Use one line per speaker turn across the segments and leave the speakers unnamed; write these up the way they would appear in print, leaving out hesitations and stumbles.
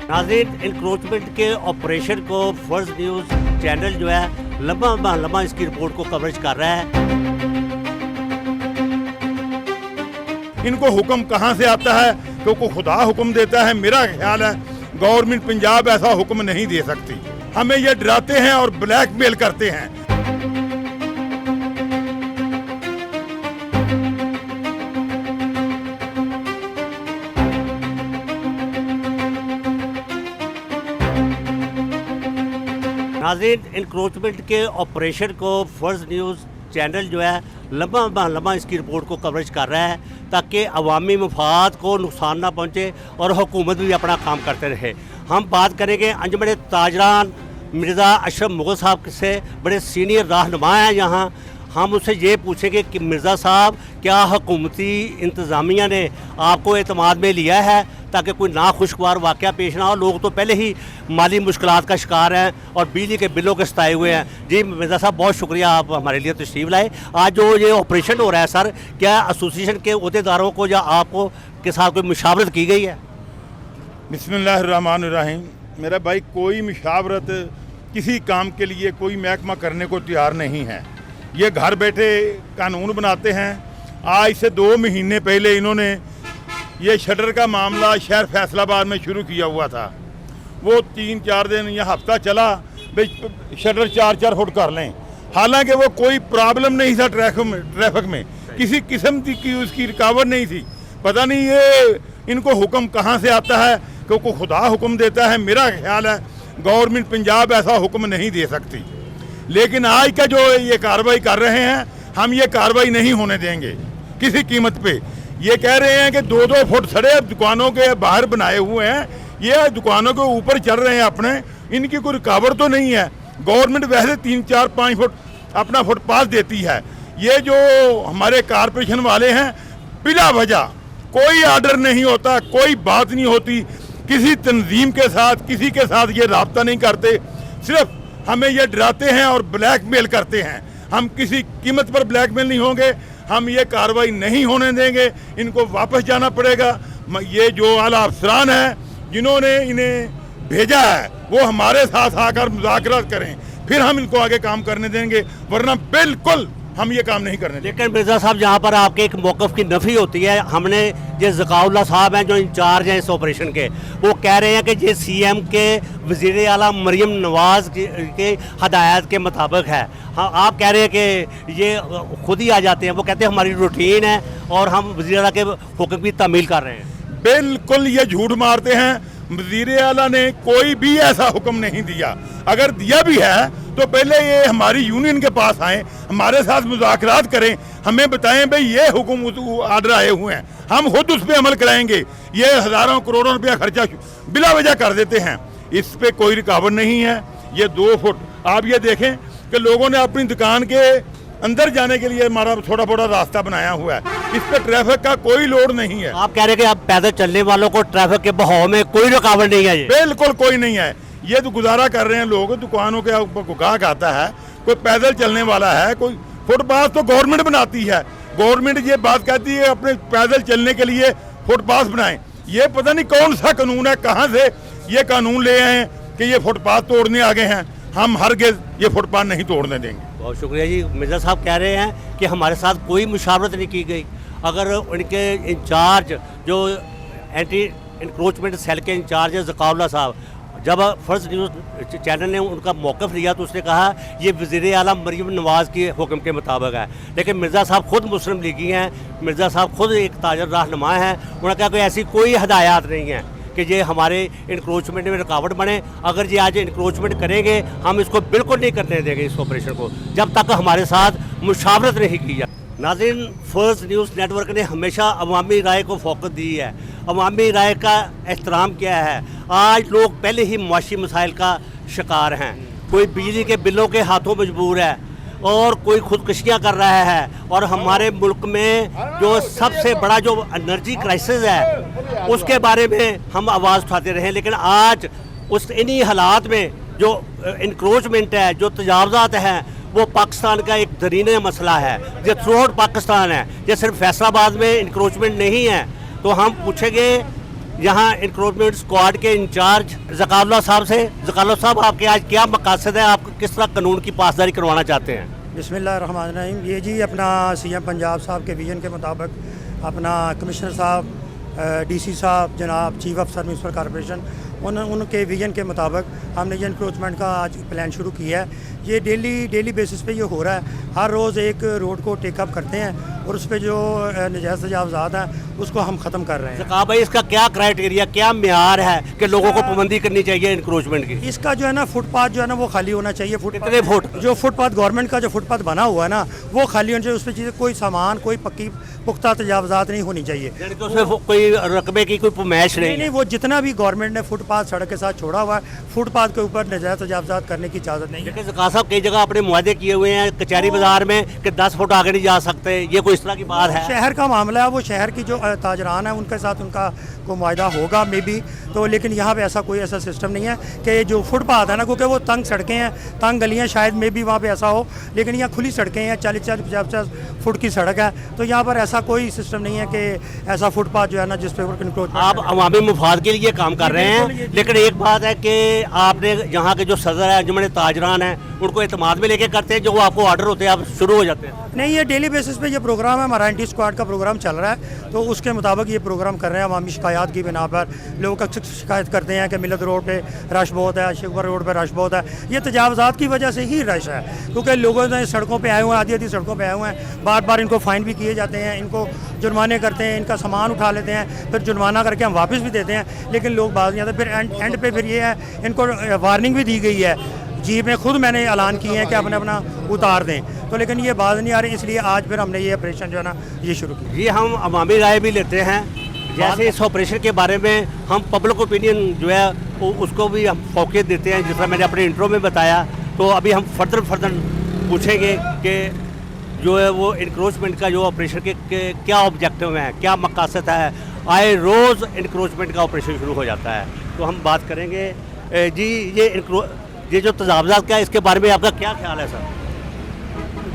नाज़रीन, इंक्रोचमेंट के ऑपरेशन को फर्स्ट न्यूज़ चैनल जो है लम्बा इसकी रिपोर्ट को कवरेज कर रहा है।
इनको हुक्म कहाँ से आता है? क्योंकि खुदा हुक्म देता है। मेरा ख्याल है गवर्नमेंट पंजाब ऐसा हुक्म नहीं दे सकती। हमें ये डराते हैं और ब्लैकमेल करते हैं।
नाज़रीन, इंक्रोचमेंट के ऑपरेशन को फर्स्ट न्यूज़ चैनल जो है लम्बा इसकी रिपोर्ट को कवरेज कर रहा है ताकि अवामी मफाद को नुकसान ना पहुँचे और हुकूमत भी अपना काम करते रहे। हम बात करेंगे अंजुमन ताजरान मिर्ज़ा अशरफ मुग़ल साहब से, बड़े सीनियर रहनुमा हैं यहाँ। हम उससे ये पूछेंगे कि मिर्ज़ा साहब, क्या हुकूमती इंतज़ामिया ने आपको एतमाद में लिया है ताकि कोई नाखुशगवार वाक़या पेश ना हो? लोग तो पहले ही माली मुश्किलात का शिकार हैं और बिजली के बिलों के सताए हुए हैं। जी मिर्ज़ा साहब, बहुत शुक्रिया आप हमारे लिए तशरीफ़ लाए। आज जो ये ऑपरेशन हो रहा है सर, क्या एसोसिएशन के अहदेदारों को या आपको के साथ कोई मुशावरत की गई है?
बिस्मिल्लाहिर्रहमानिर्रहीम। मेरा भाई, कोई मुशावरत किसी काम के लिए कोई महकमा करने को तैयार नहीं है। ये घर बैठे कानून बनाते हैं। आज से 2 महीने पहले इन्होंने ये शटर का मामला शहर फैसलाबाद में शुरू किया हुआ था। वो 3-4 दिन या हफ्ता चला, भाई शटर 4-4 फुट कर लें। हालांकि वो कोई प्रॉब्लम नहीं था ट्रैफिक में किसी किस्म की उसकी रुकावट नहीं थी। पता नहीं ये इनको हुक्म कहाँ से आता है? क्योंकि खुदा हुक्म देता है। मेरा ख्याल है गवर्नमेंट पंजाब ऐसा हुक्म नहीं दे सकती। लेकिन आज का जो ये कार्रवाई कर रहे हैं, हम ये कार्रवाई नहीं होने देंगे किसी कीमत पे। ये कह रहे हैं कि 2-2 फुट सड़े दुकानों के बाहर बनाए हुए हैं, ये दुकानों के ऊपर चल रहे हैं अपने। इनकी कोई रुकावट तो नहीं है। गवर्नमेंट वैसे 3-4-5 फुट अपना फुटपाथ देती है। ये जो हमारे कारपोरेशन वाले हैं, बिला वजह कोई आर्डर नहीं होता, कोई बात नहीं होती, किसी तंजीम के साथ किसी के साथ ये रब्ता नहीं करते। सिर्फ हमें ये डराते हैं और ब्लैकमेल करते हैं। हम किसी कीमत पर ब्लैकमेल नहीं होंगे। हम ये कार्रवाई नहीं होने देंगे। इनको वापस जाना पड़ेगा। ये जो आला अफसरान है जिन्होंने इन्हें भेजा है, वो हमारे साथ आकर मुज़ाकरात करें, फिर हम इनको आगे काम करने देंगे, वरना बिल्कुल हम ये काम नहीं करने देंगे।
लेकिन मिर्ज़ा साहब, जहाँ पर आपके एक मौक़िफ़ की नफ़ी होती है, हमने जो ज़काउल्लाह साहब हैं जो इंचार्ज हैं इस ऑपरेशन के, वो कह रहे हैं कि ये CM के वज़ीर आला मरियम नवाज़ के हदायत के मुताबिक है। हाँ, आप कह रहे हैं कि ये खुद ही आ जाते हैं। वो कहते हैं हमारी रूटीन है और हम वज़ीर आला के हुक्म की तामील कर रहे हैं।
बिल्कुल ये झूठ मारते हैं। वज़ीर आला ने कोई भी ऐसा हुक्म नहीं दिया। अगर दिया भी है तो पहले ये हमारी यूनियन के पास आएँ, हमारे साथ मुज़ाकरात करें, हमें बताएं भाई ये हुक्म आर्डर आए हुए हैं, हम खुद उस पर अमल कराएंगे। ये हज़ारों करोड़ों रुपया खर्चा बिला वजह कर देते हैं। इस पर कोई रुकावट नहीं है। ये 2 फुट आप ये देखें कि लोगों ने अपनी दुकान के अंदर जाने के लिए हमारा थोड़ा थोड़ा रास्ता बनाया हुआ है। इस पर ट्रैफिक का कोई लोड नहीं है।
आप कह रहे हैं कि आप पैदल चलने वालों को ट्रैफिक के बहाव में कोई रुकावट नहीं है?
बिल्कुल कोई नहीं है। ये तो गुजारा कर रहे हैं लोग, दुकानों के ऊपर गाहक आता है, कोई पैदल चलने वाला है, कोई फुटपाथ तो गवर्नमेंट बनाती है। गवर्नमेंट ये बात कहती है अपने पैदल चलने के लिए फुटपाथ बनाएं। ये पता नहीं कौन सा कानून है, कहाँ से ये कानून ले आए हैं कि ये फुटपाथ तोड़ने आ गए हैं। हम हरगिज़ ये फुटपाथ नहीं तोड़ने देंगे।
बहुत शुक्रिया जी। मिर्ज़ा साहब कह रहे हैं कि हमारे साथ कोई मुशावरत नहीं की गई। अगर उनके इंचार्ज जो एंटी इंक्रोचमेंट सेल के इंचार्ज है ज़काउल्लाह साहब, जब फर्स्ट न्यूज़ चैनल ने उनका मौक़िफ़ लिया तो उसने कहा ये वज़ीर आला मरियम नवाज़ के हुक्म के मुताबिक है। लेकिन मिर्ज़ा साहब खुद मुस्लिम लीगी हैं, मिर्ज़ा साहब खुद एक ताजर रहनुमा हैं। उन्होंने कहा कि ऐसी कोई हदायत नहीं है कि ये हमारे इंक्रोचमेंट में रुकावट बने। अगर ये आज इंक्रोचमेंट करेंगे, हम इसको बिल्कुल नहीं करने देंगे इस ऑपरेशन को, जब तक हमारे साथ मुशावरत नहीं की जाए। नाज़रीन, फर्स्ट न्यूज़ नेटवर्क ने हमेशा अवामी राय को फोकस दी है। अवामी राय का एहतराम किया है। आज लोग पहले ही मुआशी मसाइल का शिकार हैं। कोई बिजली के बिलों के हाथों मजबूर है और कोई खुदकुशियाँ कर रहा है। और हमारे मुल्क में जो सबसे बड़ा जो एनर्जी क्राइसिस है, उसके बारे में हम आवाज़ उठाते रहे। लेकिन आज उस इन्हीं हालात में जो इंक्रोचमेंट है, जो तजावज़ात हैं, वो पाकिस्तान का एक दरीने मसला है। ये थ्रू आउट पाकिस्तान है, ये सिर्फ फैसलाबाद में इंक्रोचमेंट नहीं है। तो हम पूछेंगे यहाँ इंक्रोचमेंट स्क्वाड के इंचार्ज ज़कारुल्लाह साहब से। ज़कारुल्लाह साहब, आपके आज क्या मकासद है, आप किस तरह कानून की पासदारी करवाना चाहते हैं?
बिस्मिल्लाहिर्रहमानिर्रहीम। ये जी अपना सीएम पंजाब साहब के विजन के मुताबिक अपना कमिश्नर साहब, डीसी साहब, जनाब चीफ अफसर म्यूनसिपल कॉरपोरेशन, उनके विजन के मुताबिक हमने ये इंक्रोचमेंट का आज प्लान शुरू किया है। ये डेली बेसिस पे ये हो रहा है। हर रोज़ एक रोड को टेकअप करते हैं और उस पर जो नजायज़ तजावज़ात हैं उसको हम ख़त्म कर रहे हैं।
कहा भाई, इसका क्या क्राइटेरिया, क्या म्यार है कि लोगों को पाबंदी करनी चाहिए इंक्रोचमेंट की?
इसका जो है ना फुटपाथ जो है ना वो खाली होना चाहिए।
कितने फुट?
जो फुटपाथ गवर्नमेंट का जो फुटपाथ बना हुआ है ना वो खाली होना चाहिए। उस पर चीज़ें कोई सामान, कोई पक्की पुख्ता तजावज़ात नहीं होनी चाहिए।
यानी कि उसमें कोई रकबे की कोई पुमैश नहीं?
नहीं, वो जितना भी गवर्नमेंट ने फुटपाथ सड़क के साथ छोड़ा हुआ है, फुटपाथ के ऊपर नजायज़ तजावज़ात करने की इजाज़त नहीं है।
लेकिन ज़का साहब, कई जगह अपने मुआहदे किए हुए हैं कचहरी बाजार में कि 10 फुट आगे नहीं जा सकते, ये कोई इस तरह की बात है?
शहर का मामला है, वो शहर की जो ताजरान है उनके साथ उनका को मुआहदा होगा मे बी तो, लेकिन यहाँ पे ऐसा कोई ऐसा सिस्टम नहीं है कि जो फुटपाथ है ना, क्योंकि वो तंग सड़कें हैं, तंग गलियाँ, शायद मे बी वहाँ पे ऐसा हो, लेकिन यहाँ खुली सड़कें हैं, 40-50 फुट की सड़क है, तो यहाँ पर ऐसा कोई सिस्टम नहीं है कि ऐसा फुटपाथ जो है ना जिस पर इंक्रोच।
आप अवामी मुफाद के लिए काम कर रहे हैं, लेकिन एक बात है कि आपने यहाँ के जो सदर है, अंजुमन ताजरान है, उनको एतमाद में लेके करते हैं, जो आपको ऑर्डर होते हैं आप शुरू हो जाते हैं?
नहीं, ये डेली बेसिस पे ये प्रोग्राम है, हमारा एंटी स्क्वाड का प्रोग्राम चल रहा है, तो उसके मुताबिक ये प्रोग्राम कर रहे हैं। अवामी शिकायत की बिना पर लोग अक्सर शिकायत करते हैं कि मिलत रोड पे रश बहुत है, शिकवर रोड पे रश बहुत है। ये तजावज़ात की वजह से ही रश है, क्योंकि लोगों ने सड़कों पे आए हुए हैं, आधी सड़कों पे आए हुए हैं, बार बार इनको फ़ाइन भी किए जाते हैं, इनको जुर्माने करते हैं, इनका सामान उठा लेते हैं, फिर जुर्माना करके हम वापस भी देते हैं, लेकिन लोग बाज नहीं आते। फिर एंड पे फिर ये है, इनको वार्निंग भी दी गई है जी, में खुद मैंने ऐलान किए हैं कि अपना उतार दें, तो लेकिन ये बात नहीं आ रही, इसलिए आज फिर हमने ये ऑपरेशन जो है ना ये शुरू किया।
जी, हम अवामी राय भी लेते हैं, जैसे इस ऑपरेशन के बारे में हम पब्लिक ओपिनियन जो है उसको भी हम फोकस देते हैं, जिस तरह मैंने अपने इंट्रो में बताया। तो अभी हम फर्दर पूछेंगे कि जो है वो इंक्रोचमेंट का जो ऑपरेशन के क्या ऑब्जेक्टिव हैं, क्या मकासद है। आए रोज़ इंक्रोचमेंट का ऑपरेशन शुरू हो जाता है, तो हम बात करेंगे। जी, ये जो तजावज़ात क्या है, इसके बारे में आपका क्या ख्याल है सर?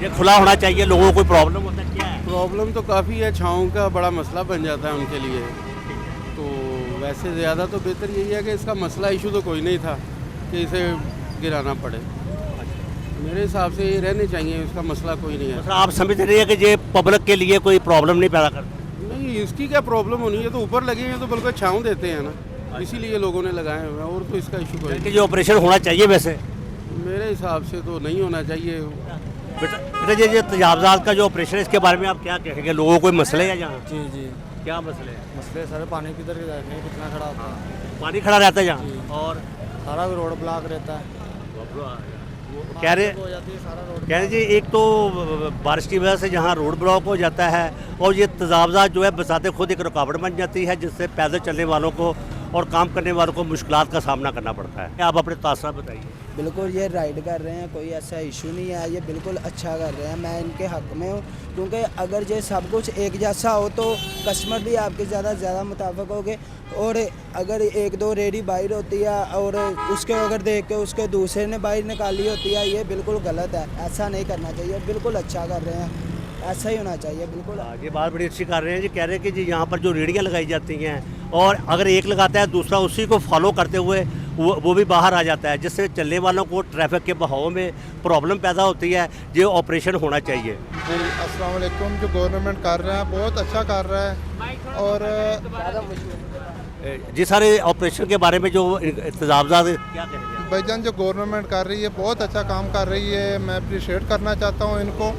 ये खुला होना चाहिए, लोगों को कोई प्रॉब्लम होता है, क्या है?
प्रॉब्लम तो काफ़ी है, छाँव का बड़ा मसला बन जाता है उनके लिए। तो वैसे ज़्यादा तो बेहतर यही है कि इसका मसला इशू तो कोई नहीं था कि इसे गिराना पड़े। मेरे हिसाब से ये रहने चाहिए, इसका मसला कोई नहीं है।
मतलब आप समझ रहे हैं कि ये पब्लिक के लिए कोई प्रॉब्लम नहीं पैदा करता?
नहीं, इसकी क्या प्रॉब्लम होनी है, तो ऊपर लगे हैं तो बल्कि छाँव देते हैं ना, इसीलिए लोगों ने लगाए हुए हैं, और तो इसका इशू कोई
कि जो ऑपरेशन होना चाहिए वैसे
मेरे हिसाब से तो नहीं होना चाहिए।
बेटा ये तजावज़ात का जो ऑपरेशन है, इसके बारे में आप क्या कहेंगे? लोगों को कोई मसले है यहाँ?
जी जी,
क्या मसले हैं?
मसले सारे पानी किधर के जाते हैं, कितना खड़ा होता है,
पानी खड़ा रहता है यहाँ, और
सारा रोड ब्लॉक रहता है,
कह रहे
हो जाती है सारा रोड।
कह रहे जी, एक तो बारिश की वजह से जहाँ रोड ब्लॉक हो जाता है, और ये तजावज़ात जो है बसाते खुद एक रुकावट बन जाती है, जिससे पैदल चलने वालों को और काम करने वालों को मुश्किलात का सामना करना पड़ता है। आप अपने तासुरात बताइए।
बिल्कुल, ये राइड कर रहे हैं, कोई ऐसा इशू नहीं है, ये बिल्कुल अच्छा कर रहे हैं, मैं इनके हक में हूँ, क्योंकि अगर ये सब कुछ एक जैसा हो तो कस्टमर भी आपके ज़्यादा मुताबिक होंगे, और अगर एक दो रेडी बाहर होती है और उसके अगर देख के उसके दूसरे ने बाहर निकाली होती है, ये बिल्कुल गलत है, ऐसा नहीं करना चाहिए। बिल्कुल अच्छा कर रहे हैं, ऐसा ही होना चाहिए। बिल्कुल
ये बात बड़ी अच्छी कर रहे हैं जी। कह रहे हैं कि जी यहाँ पर जो रेडियाँ लगाई जाती हैं, और अगर एक लगाता है दूसरा उसी को फॉलो करते हुए वो भी बाहर आ जाता है, जिससे चलने वालों को ट्रैफिक के बहाव में प्रॉब्लम पैदा होती है। ये ऑपरेशन होना चाहिए।
जी, अस्सलाम वालेकुम। जो गवर्नमेंट कर रहा है बहुत अच्छा कर रहा है, और
जी सारे ऑपरेशन के बारे में जो तजावज़ात क्या कहेंगे?
भाईजान जो गवर्नमेंट कर रही है बहुत अच्छा काम कर रही है, मैं अप्रिशिएट करना चाहता हूँ इनको,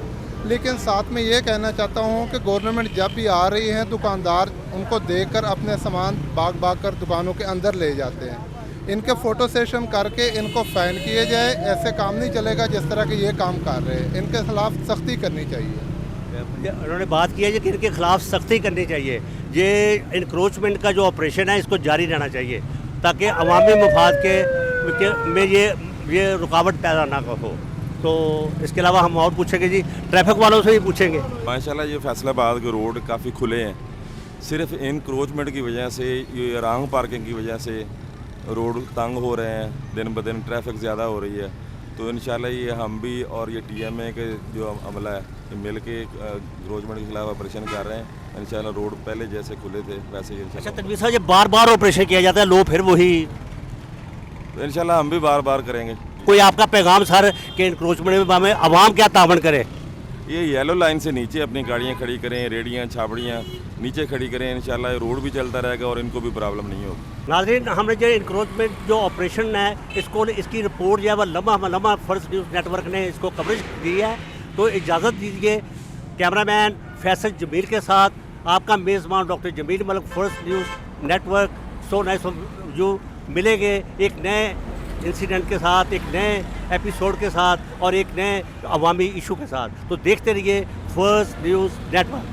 लेकिन साथ में ये कहना चाहता हूँ कि गवर्नमेंट जब भी आ रही है, दुकानदार उनको देखकर अपने सामान भाग कर दुकानों के अंदर ले जाते हैं। इनके फ़ोटो सेशन करके इनको फ़ाइन किए जाए, ऐसे काम नहीं चलेगा जिस तरह के ये काम कर रहे हैं। इनके खिलाफ सख्ती करनी चाहिए।
उन्होंने बात की है कि इनके खिलाफ सख्ती करनी चाहिए। ये इंक्रोचमेंट का जो ऑपरेशन है इसको जारी रहना चाहिए, ताकि अवामी मफाद के में ये रुकावट पैदा ना हो। तो इसके अलावा हम और पूछेंगे जी, ट्रैफिक वालों से भी पूछेंगे।
माशाल्लाह ये फैसलाबाद के रोड काफ़ी खुले हैं, सिर्फ इंक्रोचमेंट की वजह से, ये रॉन्ग पार्किंग की वजह से रोड तंग हो रहे हैं, दिन ब दिन ट्रैफिक ज़्यादा हो रही है। तो इंशाल्लाह ये हम भी और ये TMA के जो अमला है मिल के इंक्रोचमेंट के खिलाफ ऑपरेशन कर रहे हैं। इंशाल्लाह रोड पहले जैसे खुले थे वैसे ही
अच्छा
इंशाल्लाह
तनवीर साहब, जब बार बार ऑपरेशन किया जाता है लोग फिर वही,
इंशाल्लाह हम भी बार बार करेंगे।
कोई आपका पैगाम सर कि इंक्रोचमेंट में आवाम क्या तावन करे?
ये येलो लाइन से नीचे अपनी गाड़ियाँ खड़ी करें, रेडियाँ छाबड़ियाँ नीचे खड़ी करें, इंशाल्लाह ये रोड भी चलता रहेगा और इनको भी प्रॉब्लम नहीं होगी।
नाज़रीन, हमने जो इंक्रोचमेंट जो ऑपरेशन है इसको इसकी रिपोर्ट जो है वह लम्हा फर्स्ट न्यूज़ नेटवर्क ने इसको कवरेज दी है। तो इजाज़त दीजिए कैमरामैन फैसल जमील के साथ आपका मेज़बान doctor Jameel Malik, first news network. So nice of you. मिलेंगे एक नए इंसिडेंट के साथ, एक नए एपिसोड के साथ और एक नए अवामी इशू के साथ। तो देखते रहिए फर्स्ट न्यूज़ नेटवर्क।